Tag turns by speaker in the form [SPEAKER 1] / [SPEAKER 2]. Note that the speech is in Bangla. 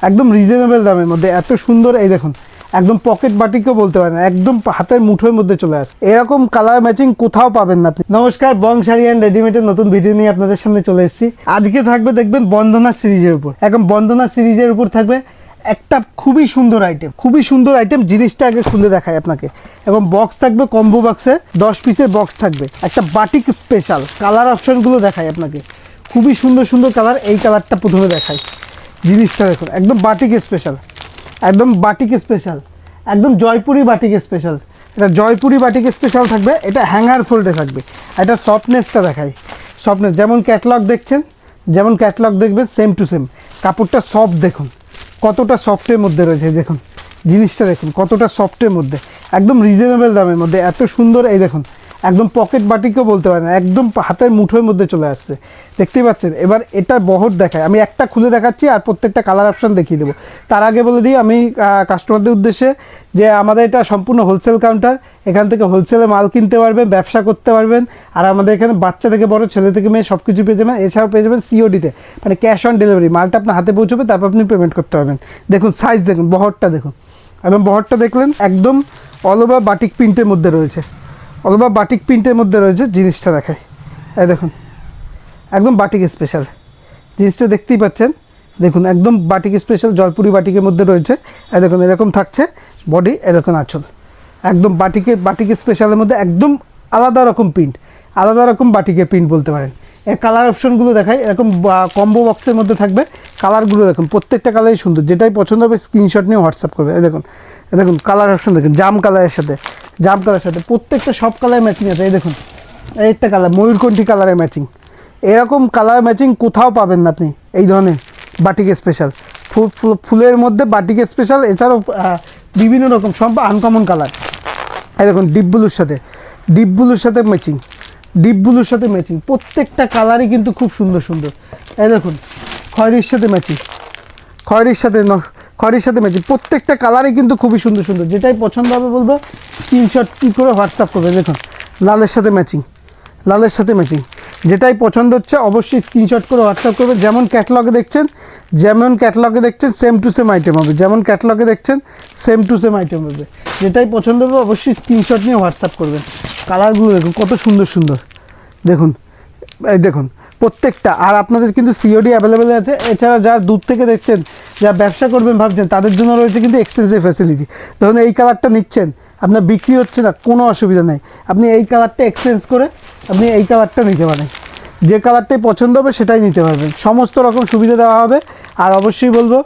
[SPEAKER 1] একদম রিজনেবল দামের মধ্যে এত সুন্দর, এই দেখুন একদম পকেট বাটিকও বলতে পারেন, একদম হাতের মুঠোর মধ্যে চলে আসে। এরকম কালার ম্যাচিং কোথাও পাবেন না আপনি। নমস্কার, বং শাড়ি অ্যান্ড রেডিমেডের নতুন ভিডিও নিয়ে আপনাদের সামনে চলে এসেছি। আজকে থাকবে দেখবেন বন্দনা সিরিজের উপর, একদম বন্দনা সিরিজের উপর থাকবে একটা খুবই সুন্দর আইটেম, খুবই সুন্দর আইটেম। জিনিসটা আগে খুলে দেখাই আপনাকে। এবং বক্স থাকবে, কম্বো বক্সে 10 পিসের বক্স থাকবে, একটা বাটিক স্পেশাল। কালার অপশনগুলো দেখাই আপনাকে, খুবই সুন্দর সুন্দর কালার। এই কালারটা প্রথমে দেখাই, জিনিসটা দেখুন একদম বাটিক স্পেশাল, একদম বাটিক স্পেশাল, একদম জয়পুরি বাটিক স্পেশাল। এটা জয়পুরি বাটিক স্পেশাল থাকবে, এটা হ্যাঙ্গার ফোল্ডে থাকবে। এটা সফটনেসটা দেখাই, সফটনেস যেমন ক্যাটলগ দেখছেন, যেমন ক্যাটলগ দেখবেন সেম টু সেম। কাপড়টা সফট দেখুন কতটা সফটের মধ্যে রয়েছে, দেখুন জিনিসটা দেখুন কতটা সফটের মধ্যে, একদম রিজনেবল দামের মধ্যে এত সুন্দর। এই দেখুন একদম পকেট বাটিকও বলতে পারেন, একদম হাতের মুঠোর মধ্যে চলে আসছে, দেখতেই পাচ্ছেন। এবার এটার বহর দেখায়, আমি একটা খুলে দেখাচ্ছি আর প্রত্যেকটা কালার অপশান দেখিয়ে দেবো। তার আগে বলে দিই আমি কাস্টমারদের উদ্দেশ্যে যে আমাদের এটা সম্পূর্ণ হোলসেল কাউন্টার। এখান থেকে হোলসেলে মাল কিনতে পারবেন, ব্যবসা করতে পারবেন। আর আমাদের এখানে বাচ্চা থেকে বড়, ছেলে থেকে মেয়ে সব কিছু পেয়ে যাবেন। এছাড়াও পেয়ে যাবেন সিওডিতে, মানে ক্যাশ অন ডেলিভারি। মালটা আপনার হাতে পৌঁছবে, তারপর আপনি পেমেন্ট করতে পারবেন। দেখুন সাইজ দেখুন, বহরটা দেখুন, এবং বহরটা দেখলেন একদম অল ওভার বাটিক প্রিন্টের মধ্যে রয়েছে, অল ওভার বাটিক প্রিন্টের মধ্যে রয়েছে। জিনিসটা দেখায়, এই দেখুন একদম বাটিক স্পেশাল জিনিসটা দেখতেই পাচ্ছেন। দেখুন একদম বাটিক স্পেশাল জয়পুরি বাটিকের মধ্যে রয়েছে। এই দেখুন এরকম থাকছে বডি, এরকম আঁচল, একদম বাটিক স্পেশালের মধ্যে একদম আলাদা রকম প্রিন্ট, আলাদা রকম বাটিকের প্রিন্ট বলতে পারেন। এর কালার অপশনগুলো দেখায়, এরকম কম্বো বক্সের মধ্যে থাকবে। কালারগুলো দেখুন প্রত্যেকটা কালারই সুন্দর, যেটাই পছন্দ হবে স্ক্রিনশট নিয়ে হোয়াটসঅ্যাপ করবে। এই দেখুন, দেখুন কালার অপশন দেখুন, জাম কালারের সাথে, জাম কালারের সাথে প্রত্যেকটা সব কালার ম্যাচিং আছে। এই দেখুন এই একটা কালার ময়ূরকণ্ঠী কালারের ম্যাচিং, এরকম কালার ম্যাচিং কোথাও পাবেন না আপনি। এই ধরনের বাটিক স্পেশাল ফুলের মধ্যে বাটিক স্পেশাল, এছাড়াও বিভিন্ন রকম সব আনকমন কালার। এই দেখুন ডিপ ব্লুর সাথে, ডিপ ব্লুর সাথে ম্যাচিং, ডিপ ব্লুর সাথে ম্যাচিং, প্রত্যেকটা কালারই কিন্তু খুব সুন্দর সুন্দর। এই দেখুন খয়েরির সাথে ম্যাচিং, খয়েরির সাথে খয়েরির সাথে ম্যাচিং, প্রত্যেকটা কালারই কিন্তু খুবই সুন্দর সুন্দর। যেটাই পছন্দ হবে বলবো স্ক্রিনশট করে হোয়াটসঅ্যাপ করবে। দেখুন লালের সাথে ম্যাচিং, লালের সাথে ম্যাচিং, যেটাই পছন্দ হচ্ছে অবশ্যই স্ক্রিনশট করে হোয়াটসঅ্যাপ করবে। যেমন ক্যাটলগে দেখছেন, যেমন ক্যাটলগে দেখছেন সেম টু সেম আইটেম হবে, যেমন ক্যাটলগে দেখছেন সেম টু সেম আইটেম হবে। যেটাই পছন্দ হবে অবশ্যই স্ক্রিনশট নিয়ে হোয়াটসঅ্যাপ করবেন। কালারগুলো দেখুন কত সুন্দর সুন্দর, দেখুন এই দেখুন প্রত্যেকটা। আর আপনাদের কিন্তু সিওডি অ্যাভেলেবেল আছে। এছাড়া যারা দূর থেকে দেখছেন, যারা ব্যবসা করবেন ভাবছেন, তাদের জন্য রয়েছে কিন্তু এক্সচেঞ্জের ফ্যাসিলিটি। ধরুন এই কালারটা নিচ্ছেন, আপনার বিক্রি হচ্ছে না, কোনো অসুবিধা নেই, আপনি এই কালারটা এক্সচেঞ্জ করে আপনি এই কালারটা নিতে পারেন। যে কালারটাই পছন্দ হবে সেটাই নিতে পারবেন, সমস্ত রকম সুবিধা দেওয়া হবে। আর অবশ্যই বলবো